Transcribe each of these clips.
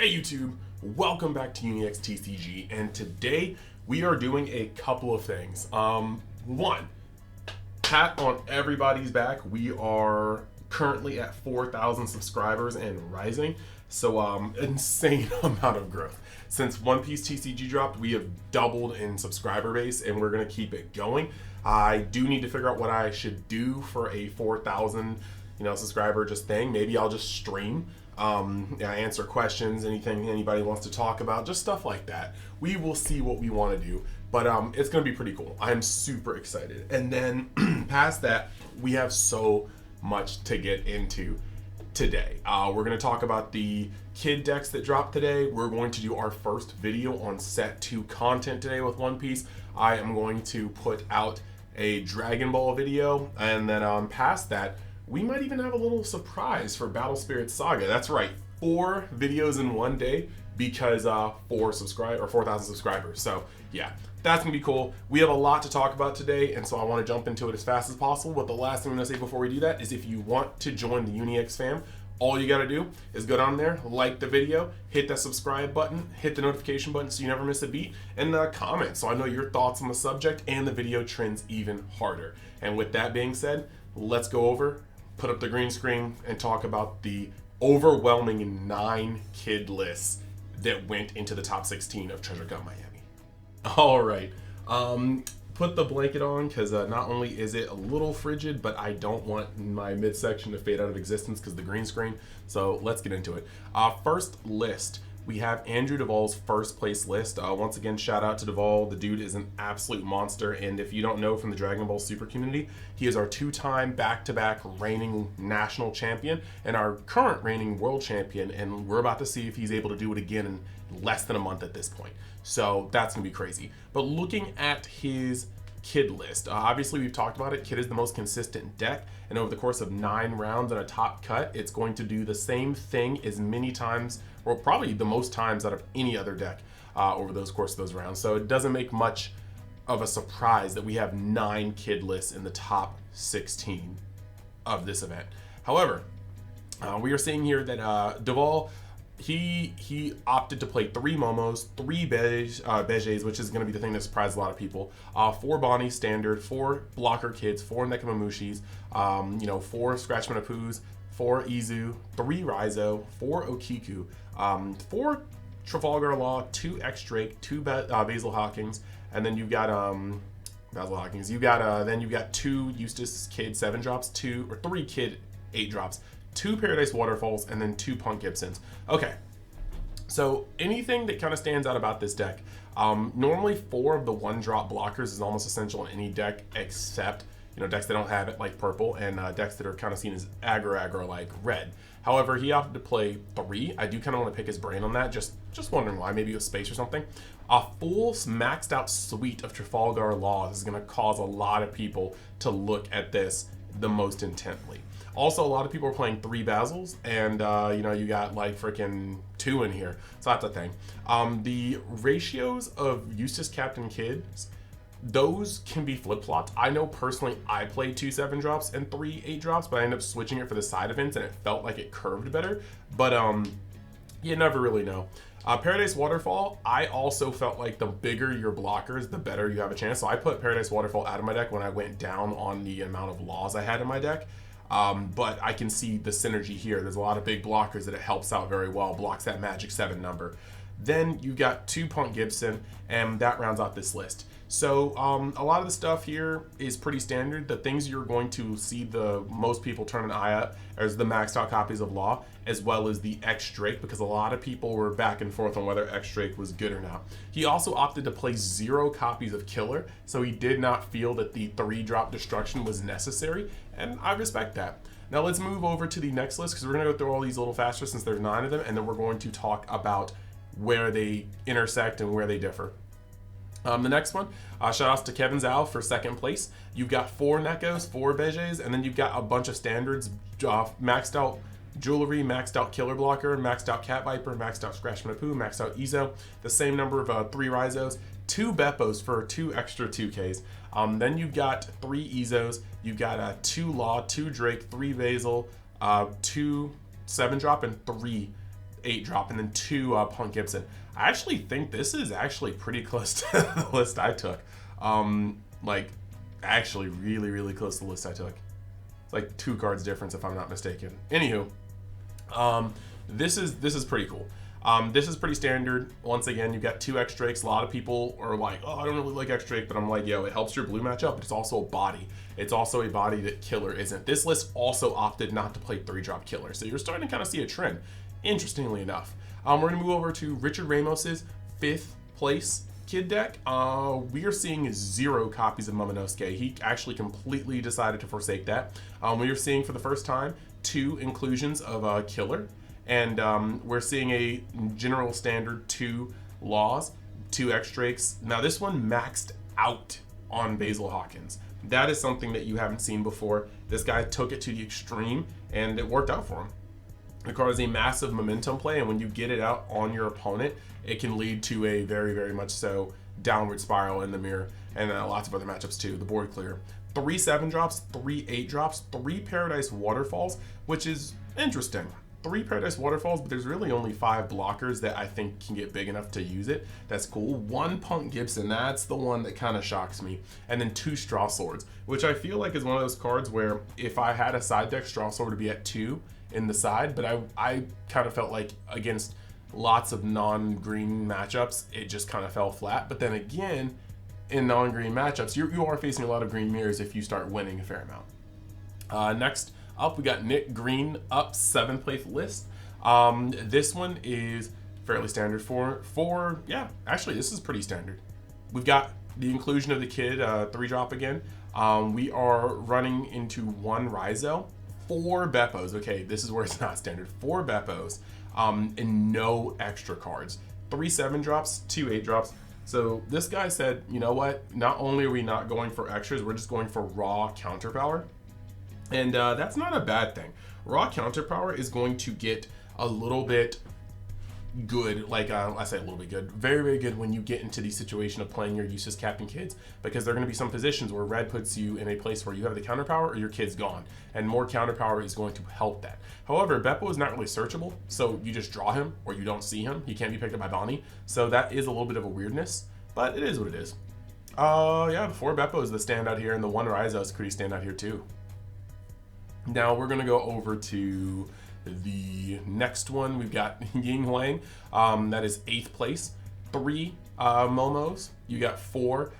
Hey YouTube, welcome back to UniX TCG, and today we are doing a couple of things. One, pat on everybody's back. We are currently at 4,000 subscribers and rising, so insane amount of growth. Since One Piece TCG dropped, we have doubled in subscriber base, and we're gonna keep it going. I do need to figure out what I should do for a 4,000, subscriber just thing. Maybe I'll just stream. Answer questions, anything anybody wants to talk about, just stuff like that. We will see what we want to do, but it's going to be pretty cool. I'm super excited. And then past that, we have so much to get into today. We're going to talk about the kid decks that dropped today. We're going to do our first video on set 2 content today with One Piece. I am going to put out a Dragon Ball video, and then past that, we might even have a little surprise for Battle Spirit Saga. That's right, 4 videos in one day because 4,000 subscribers. So yeah, that's gonna be cool. We have a lot to talk about today, and so I want to jump into it as fast as possible. But the last thing I'm gonna say before we do that is, if you want to join the UniX fam, all you gotta do is go down there, like the video, hit that subscribe button, hit the notification button so you never miss a beat, and comment so I know your thoughts on the subject and the video trends even harder. And with that being said, let's go over, put up the green screen, and talk about the overwhelming 9 kid lists that went into the top 16 of Treasure Cup Miami. All right, put the blanket on because not only is it a little frigid, but I don't want my midsection to fade out of existence because of the green screen. So let's get into it. First list, we have Andrew Duvall's first place list. Once again, shout out to Duvall. The dude is an absolute monster. And if you don't know from the Dragon Ball Super community, he is our 2-time back-to-back reigning national champion and our current reigning world champion. And we're about to see if he's able to do it again in less than a month at this point. So that's gonna be crazy. But looking at his kid list, obviously we've talked about it. Kid is the most consistent deck, and over the course of 9 rounds and a top cut, it's going to do the same thing as many times, or probably the most times out of any other deck over those course of those rounds. So it doesn't make much of a surprise that we have 9 kid lists in the top 16 of this event. However, we are seeing here that Duvall, he opted to play 3 Momos, 3 Beges, which is going to be the thing that surprised a lot of people, 4 Bonnie Standard, 4 Blocker Kids, 4 Nekomamushis, 4 Scratch Manapus, 4 Izu, 3 Raizo, 4 Okiku, 4 Trafalgar Law, 2 X-Drake, 2 Basil Hawkins, and then you've got Basil Hawkins. Then you've got 2 Eustace Kid 7 drops, 3 Kid 8 drops, 2 Paradise Waterfalls, and then 2 Punk Gibsons. Okay, so anything that kind of stands out about this deck, normally 4 of the 1-drop blockers is almost essential in any deck except decks that don't have it, like purple, and decks that are kind of seen as aggro like red. However, he opted to play 3. I do kind of want to pick his brain on that, just wondering why, maybe it was space or something. A full maxed out suite of Trafalgar Laws is going to cause a lot of people to look at this the most intently. Also, a lot of people are playing 3 Basils, and you got like freaking 2 in here, so that's a thing. The ratios of Eustace Captain Kids, those can be flip-flopped. I know personally I played 2 7-drops and 3 8-drops, but I ended up switching it for the side events, and it felt like it curved better. But you never really know. Paradise Waterfall, I also felt like the bigger your blockers, the better you have a chance. So I put Paradise Waterfall out of my deck when I went down on the amount of laws I had in my deck. But I can see the synergy here. There's a lot of big blockers that it helps out very well, blocks that magic 7 number. Then you got 2 Punk Gibson, and that rounds out this list. So a lot of the stuff here is pretty standard. The things you're going to see the most people turn an eye at is the maxed out copies of Law, as well as the X-Drake, because a lot of people were back and forth on whether X-Drake was good or not. He also opted to play 0 copies of Killer, so he did not feel that the 3-drop destruction was necessary, and I respect that. Now let's move over to the next list, because we're going to go through all these a little faster since there's 9 of them, and then we're going to talk about where they intersect and where they differ. The next one, shout outs to Kevin Zhao for 2nd place. You've got 4 Nekos, 4 Beges, and then you've got a bunch of standards, maxed out Jewelry, maxed out Killer Blocker, maxed out Cat Viper, maxed out Scratch Manapu, maxed out Izo, the same number of 3 Rizos, 2 Beppos for 2 extra 2Ks. Then you've got 3 Izos, you've got 2 Law, 2 Drake, 3 Basil, 2 7-drop, and 3 8 drop, and then 2 Punk Gibson. I actually think this is actually pretty close to the list I took. Like, actually really, really close to the list I took. It's like 2 cards difference if I'm not mistaken. Anywho, this is pretty cool. This is pretty standard. Once again, you've got 2 X-Drakes. A lot of people are like, oh, I don't really like X-Drake, but I'm like, yo, it helps your blue matchup, but it's also a body. It's also a body that Killer isn't. This list also opted not to play 3-drop Killer, so you're starting to kind of see a trend, interestingly enough. We're going to move over to Richard Ramos's 5th place kid deck. We are seeing 0 copies of Momonosuke. He actually completely decided to forsake that. We are seeing for the first time 2 inclusions of Killer. And we're seeing a general standard 2 Laws, 2 X-Drakes. Now this one maxed out on Basil Hawkins. That is something that you haven't seen before. This guy took it to the extreme and it worked out for him. The card is a massive momentum play, and when you get it out on your opponent, it can lead to a very, very much so downward spiral in the mirror, and lots of other matchups too. The board clear. 3 7-drops, 3 8-drops, 3 Paradise Waterfalls, which is interesting. 3 Paradise Waterfalls, but there's really only 5 blockers that I think can get big enough to use it. That's cool. 1 Punk Gibson, that's the one that kind of shocks me. And then 2 Straw Swords, which I feel like is one of those cards where if I had a side deck, Straw Sword would be at 2 in the side, but I kind of felt like against lots of non-green matchups, it just kind of fell flat. But then again, in non-green matchups, you are facing a lot of green mirrors if you start winning a fair amount. Next up, we got Nick Green up 7th place list. This one is fairly standard for yeah, actually this is pretty standard. We've got the inclusion of the kid 3-drop again. We are running into 1 Raizo, 4 Beppos. Okay, this is where it's not standard. 4 Beppos, and no extra cards. 3 7-drops, 2 8-drops. So this guy said, you know what? Not only are we not going for extras, we're just going for raw counter power. And that's not a bad thing. Raw counter power is going to get a little bit good, like I say a little bit good, very, very good when you get into the situation of playing your useless captain kids, because there are going to be some positions where red puts you in a place where you have the counter power or your kid's gone, and more counter power is going to help that. However, Beppo is not really searchable, so you just draw him or you don't see him. He can't be picked up by Bonnie, so that is a little bit of a weirdness, but it is what it is. Yeah, the 4 Beppos that stand out here, and the 1 Raizo is pretty stand out here too. Now we're going to go over to the next one. We've got Yingling, that is 8th place. 3 Momos, you got 4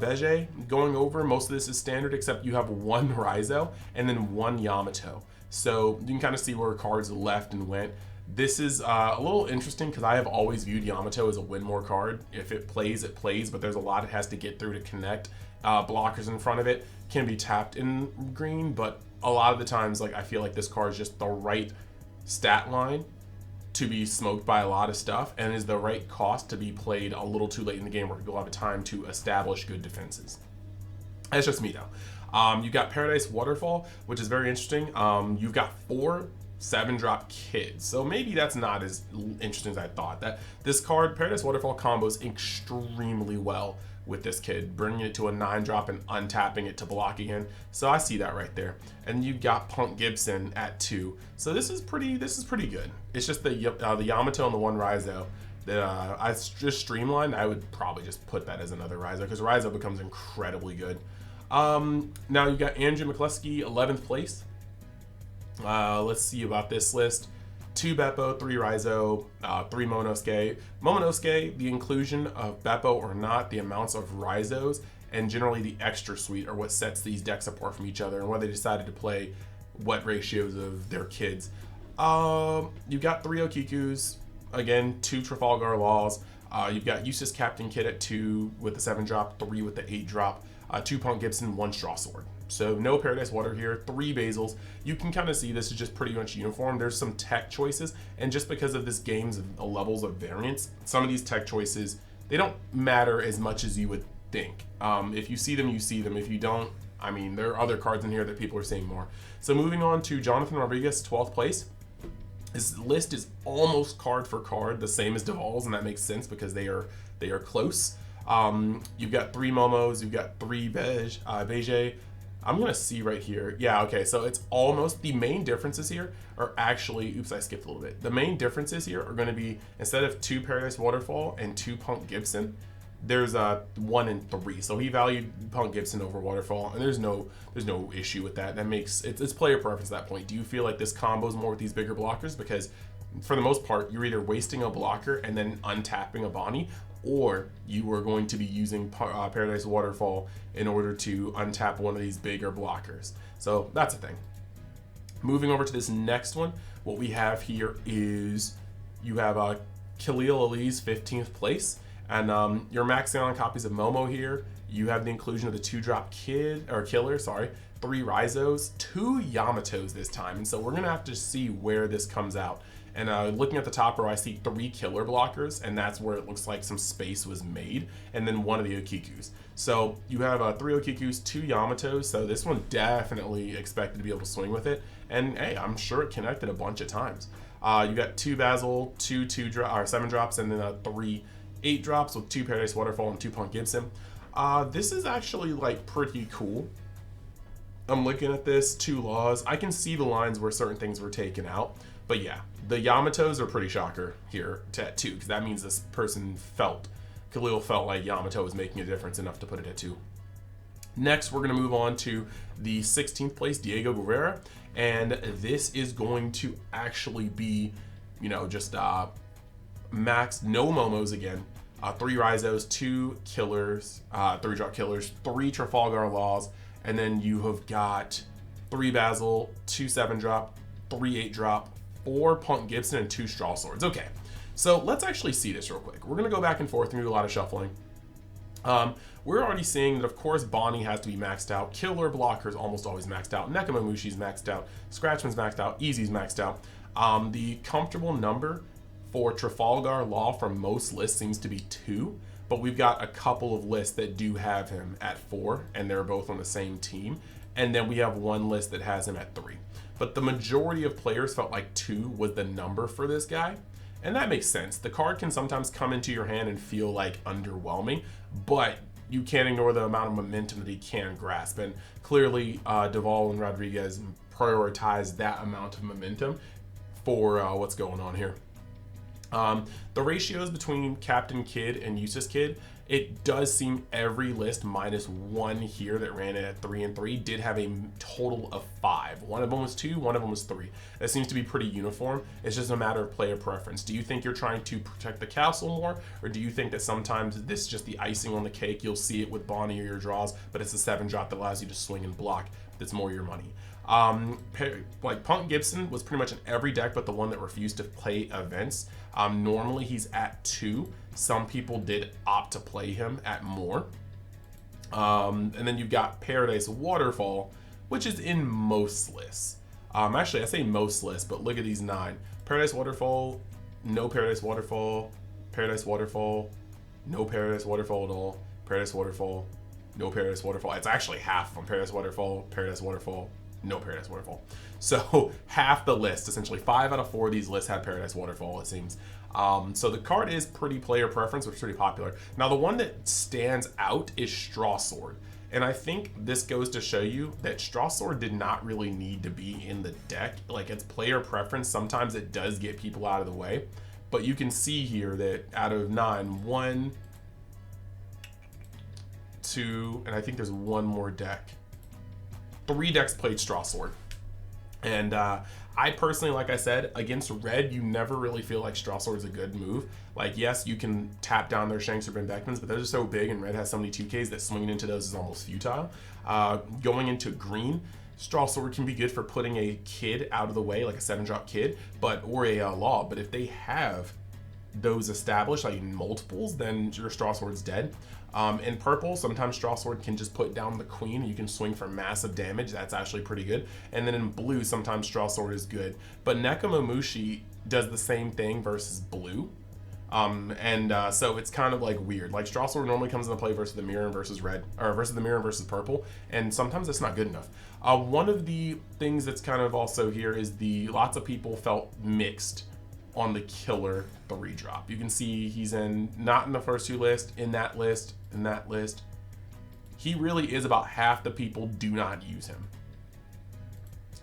Beige. Going over, most of this is standard except you have 1 Raizo and then 1 Yamato. So you can kind of see where cards left and went. This is a little interesting because I have always viewed Yamato as a win more card. If it plays, but there's a lot it has to get through to connect. Blockers in front of it can be tapped in green, but a lot of the times, like, I feel like this card is just the right stat line to be smoked by a lot of stuff and is the right cost to be played a little too late in the game where you'll have time to establish good defenses. That's just me though. You've got Paradise Waterfall, which is very interesting. You've got 4 7-drop kids, so maybe that's not as interesting as I thought. That this card, Paradise Waterfall, combos extremely well with this kid, bringing it to a 9-drop and untapping it to block again. So I see that right there. And you got Punk Gibson at 2. So this is pretty good. It's just the Yamato and the 1 Raizo that I just streamlined. I would probably just put that as another Raizo because Raizo becomes incredibly good. Now you got Andrew McCluskey, 11th place. Let's see about this list. 2 Beppo, 3 Raizo, 3 Momonosuke. Momonosuke, the inclusion of Beppo or not, the amounts of Raizos, and generally the extra suite are what sets these decks apart from each other and why they decided to play what ratios of their kids. You've got 3 Okikus, again, 2 Trafalgar Laws. You've got Eustace Captain Kid at 2 with the 7-drop, 3 with the 8-drop, 2 Punk Gibson, 1 Straw Sword. So no Paradise Water here, 3 Basils. You can kind of see this is just pretty much uniform. There's some tech choices, and just because of this game's levels of variance, some of these tech choices, they don't matter as much as you would think. If you see them, you see them. If you don't, I mean, there are other cards in here that people are seeing more. So moving on to Jonathan Rodriguez, 12th place. This list is almost card for card the same as Duvall's, and that makes sense because they are close. You've got 3 Momos, you've got 3 Beige, I'm gonna see right here. Yeah, okay, so it's almost, the main differences here are actually, oops, I skipped a little bit. The main differences here are gonna be, instead of 2 Paradise Waterfall and 2 Punk Gibson, there's 1 and 3. So he valued Punk Gibson over Waterfall, and there's no issue with that. That makes, it's player preference at that point. Do you feel like this combos more with these bigger blockers? Because for the most part, you're either wasting a blocker and then untapping a Bonnie, or you are going to be using Paradise Waterfall in order to untap one of these bigger blockers. So that's a thing. Moving over to this next one, what we have here is you have Khalil Elise 15th place, and you're maxing on copies of Momo here. You have the inclusion of the 2-drop killer, 3 Rizos, 2 Yamatos this time, and so we're gonna have to see where this comes out. And looking at the top row, I see 3 killer blockers, and that's where it looks like some space was made, and then 1 of the Okikus. So you have 3 Okikus, 2 Yamatos, so this one definitely expected to be able to swing with it. And hey, I'm sure it connected a bunch of times. You got 2 Basil, 2 7 drops, and then 3 8 drops with 2 Paradise Waterfall and 2 Punk Gibson. This is actually like pretty cool. I'm looking at this, 2 laws. I can see the lines where certain things were taken out. But yeah, the Yamatos are pretty shocker here at 2, because that means this person Khalil felt like Yamato was making a difference enough to put it at 2. Next, we're going to move on to the 16th place, Diego Guerra. And this is going to actually be, you know, just max, no Momos again. 3 Rizos, 2 killers, 3 drop killers, 3 Trafalgar Laws, and then you have got 3 Basil, 2 7 drop, 3 8 drop, 4 Punk Gibson, and 2 Straw Swords. Okay, so let's actually see this real quick. We're gonna go back and forth and do a lot of shuffling. We're already seeing that, of course, Bonnie has to be maxed out. Killer Blocker's almost always maxed out. Nekomamushi's maxed out. Scratchman's maxed out. Easy's maxed out. The comfortable number for Trafalgar Law from most lists seems to be 2, but we've got a couple of lists that do have him at 4, and they're both on the same team. And then we have one list that has him at 3. But the majority of players felt like 2 was the number for this guy. And that makes sense. The card can sometimes come into your hand and feel like underwhelming, but you can't ignore the amount of momentum that he can grasp. And clearly, Duvall and Rodriguez prioritized that amount of momentum for what's going on here. The ratios between Captain Kid and Eustace Kid, it does seem every list minus 1 here that ran it at 3 and 3 did have a total of 5. One of them was 2, one of them was 3. That seems to be pretty uniform. It's just a matter of player preference. Do you think you're trying to protect the castle more, or do you think that sometimes this is just the icing on the cake? You'll see it with Bonnie or your draws, but it's a 7 drop that allows you to swing and block. That's more your money. Like Punk Gibson was pretty much in every deck but the one that refused to play events. Normally he's at 2. Some people did opt to play him at more. And then you've got Paradise Waterfall, which is in most lists. Actually, I say most lists, but look at these 9. Paradise Waterfall, no Paradise Waterfall, Paradise Waterfall, no Paradise Waterfall at all, Paradise Waterfall, no Paradise Waterfall. It's actually half from Paradise Waterfall, no Paradise Waterfall. So half the list, essentially 5 out of 4 of these lists had Paradise Waterfall, it seems. So the card is pretty player preference, which is pretty popular. Now the one that stands out is Straw Sword. And I think this goes to show you that Straw Sword did not really need to be in the deck. Like, it's player preference. Sometimes it does get people out of the way. But you can see here that out of 9, 1, 2, and I think there's one more deck. 3 decks played Straw Sword. And I personally, like I said, against red, you never really feel like Straw Sword is a good move. Like, yes, you can tap down their Shanks or Ben Beckmans, but those are so big and red has so many 2Ks that swinging into those is almost futile. Going into green, Straw Sword can be good for putting a kid out of the way, like a 7-drop kid, or a law. But if they have those established, like in multiples, then your Straw Sword's dead. In purple, sometimes Straw Sword can just put down the queen. You can swing for massive damage. That's actually pretty good. And then in blue, sometimes Straw Sword is good. But Nekomamushi does the same thing versus blue. So it's kind of like weird. Like, Straw Sword normally comes into play versus the mirror and versus red, or versus the mirror and versus purple, and sometimes it's not good enough. One of the things that's kind of also here is lots of people felt mixed on the killer 3-drop. You can see he's not in the first 2 lists, in that list, in that list, he really is about half the people do not use him.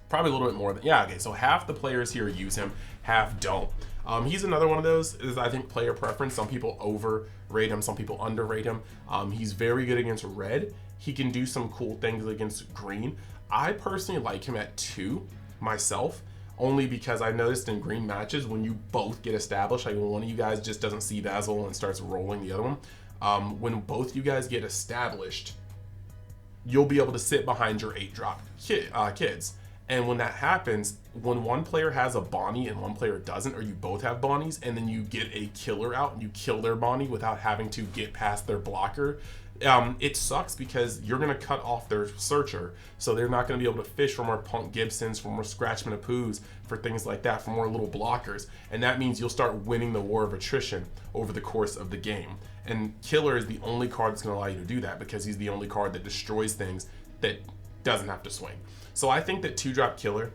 Probably a little bit more than, yeah, okay, so half the players here use him, half don't. He's another one of those, is I think player preference. Some people overrate him, some people underrate him. He's very good against red. He can do some cool things against green. I personally like him at 2 myself, only because I've noticed in green matches when you both get established, like when one of you guys just doesn't see Basil and starts rolling the other one, when both you guys get established, you'll be able to sit behind your 8-drop kids. And when that happens, when one player has a Bonnie and one player doesn't, or you both have Bonnies, and then you get a killer out and you kill their Bonnie without having to get past their blocker, it sucks because you're going to cut off their searcher. So they're not going to be able to fish for more Punk Gibsons, for more Scratchman Apoos, for things like that, for more little blockers. And that means you'll start winning the war of attrition over the course of the game. And Killer is the only card that's going to allow you to do that, because he's the only card that destroys things that doesn't have to swing. So I think that 2-drop Killer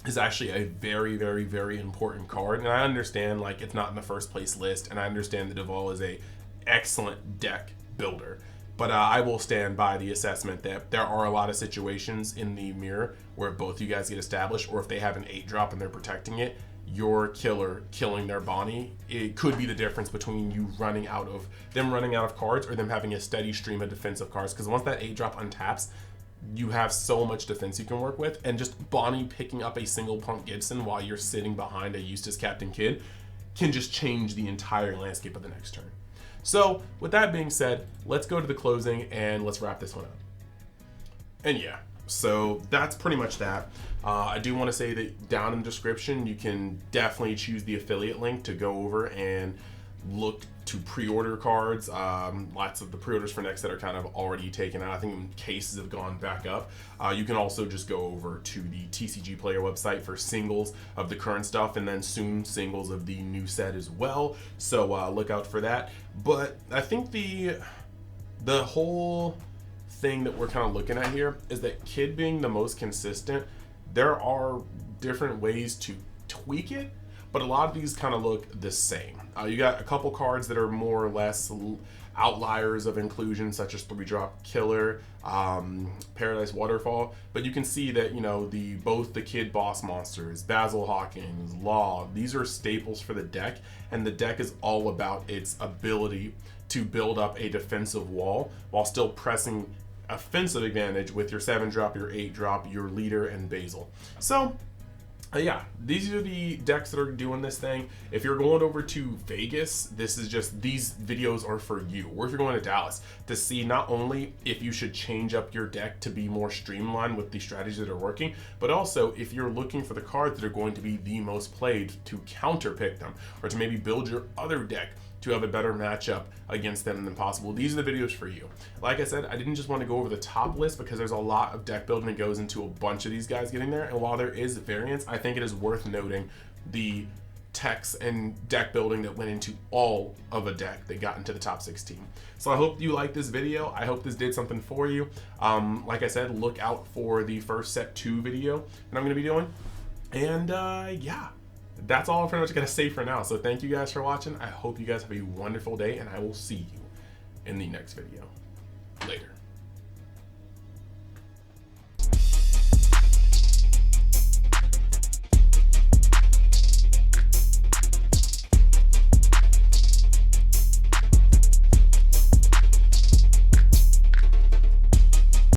is actually a very, very, very important card. And I understand, like, it's not in the first place list, and I understand that Duvall is a excellent deck builder. But I will stand by the assessment that there are a lot of situations in the mirror where both you guys get established, or if they have an 8-drop and they're protecting it, your Killer killing their Bonnie, it could be the difference between you running out of cards, or them having a steady stream of defensive cards. Because once that 8-drop untaps, you have so much defense you can work with, and just Bonnie picking up a single Punk Gibson while you're sitting behind a Eustace Captain Kidd can just change the entire landscape of the next turn. So with that being said, let's go to the closing and let's wrap this one up. And yeah, so that's pretty much that. I do want to say that down in the description, you can definitely choose the affiliate link to go over and look to pre-order cards. Lots of the pre-orders for next set are kind of already taken out. I think cases have gone back up. You can also just go over to the TCG Player website for singles of the current stuff, and then soon singles of the new set as well. So look out for that. But I think the whole thing that we're kind of looking at here is that Kidd being the most consistent, there are different ways to tweak it, but a lot of these kind of look the same. You got a couple cards that are more or less outliers of inclusion, such as 3-drop Killer, Paradise Waterfall, but you can see that, you know, both the Kidd boss monsters, Basil Hawkins, Law, these are staples for the deck, and the deck is all about its ability to build up a defensive wall while still pressing offensive advantage with your 7-drop, your 8-drop, your leader, and Basil. So yeah, these are the decks that are doing this thing. If you're going over to Vegas, these videos are for you. Or if you're going to Dallas, to see not only if you should change up your deck to be more streamlined with the strategies that are working, but also if you're looking for the cards that are going to be the most played to counter pick them, or to maybe build your other deck to have a better matchup against them than possible. These are the videos for you. Like I said, I didn't just want to go over the top list because there's a lot of deck building that goes into a bunch of these guys getting there. And while there is variance, I think it is worth noting the techs and deck building that went into all of a deck that got into the top 16. So I hope you liked this video. I hope this did something for you. Like I said, look out for the first set 2 video that I'm going to be doing. And yeah. That's all I'm pretty much going to say for now. So thank you guys for watching. I hope you guys have a wonderful day, and I will see you in the next video. Later.